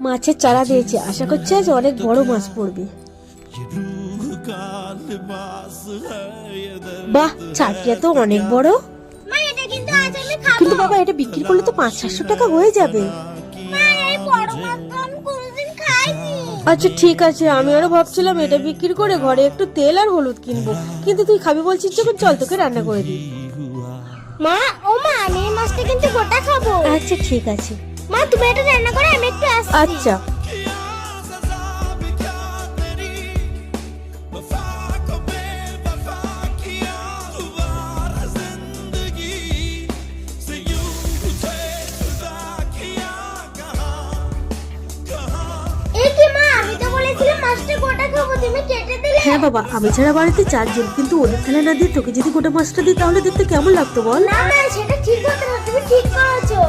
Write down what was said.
মাছের চারা দিয়েছে, আশা করছি আজ অনেক বড় মাছ পড়বে। বাহ, চাটনিটা তো অনেক বড়। মা এটা কিন্তু আজ আমি খাবো। কিন্তু বাবা এটা বিক্রি করলে তো 500-700 টাকা হয়ে যাবে। মা এই বড় মাছ তো আমি কোনোদিন খাইনি। আচ্ছা ঠিক আছে, আমি আরো ভাবছিলাম এটা বিক্রি করে ঘরে একটু তেল আর হলুদ কিনবো, কিন্তু তুই খাবি বলছিস যখন চল তোকে রান্না করে দিই। মা ও মা আমি এই মাছটা কিন্তু গোটা খাবো। আচ্ছা ঠিক আছে। মা তুমি এটা রান্না করে আমি একটু আসছি। আচ্ছা। এই কি মা আমি তো বলেছিলাম মাছটা গোটা খাবো, তুমি কেটে দিলে। হ্যাঁ বাবা, আমি ছাড়া বাড়িতে 4 জন, কিন্তু ওদের থালা না দিয়ে তোকে যদি গোটা মাছটা দিই তাহলে দেখতে কেমন লাগতো বল? না না সেটা ঠিক হতো না, তুমি ঠিক করেছো।